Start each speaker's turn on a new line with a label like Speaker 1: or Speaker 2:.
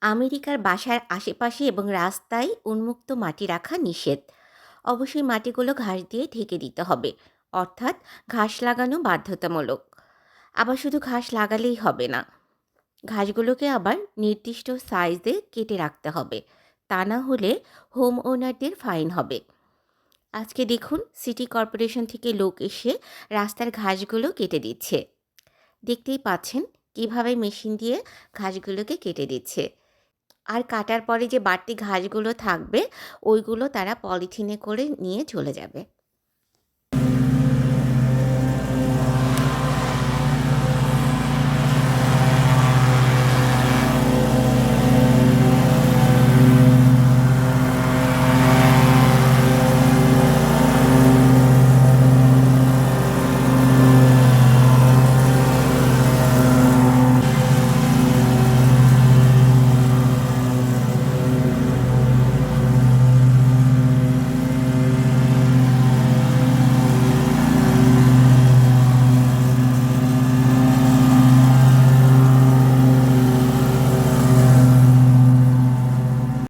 Speaker 1: আমেরিকার বাসার আশেপাশে এবং রাস্তায় উন্মুক্ত মাটি রাখা নিষেধ। অবশ্যই মাটিগুলো ঘাস দিয়ে ঢেকে দিতে হবে, অর্থাৎ ঘাস লাগানো বাধ্যতামূলক। আবার শুধু ঘাস লাগালেই হবে না, ঘাসগুলোকে আবার নির্দিষ্ট সাইজে কেটে রাখতে হবে, তা না হলে হোম ওনারদের ফাইন হবে। আজকে দেখুন সিটি কর্পোরেশন থেকে লোক এসে রাস্তার ঘাসগুলো কেটে দিচ্ছে। দেখতেই পাচ্ছেন কিভাবে মেশিন দিয়ে ঘাসগুলোকে কেটে দিচ্ছে। আর কাটার পরে যে বাড়তি ঘাসগুলো থাকবে, ওইগুলো তারা পলিথিনে করে নিয়ে চলে যাবে।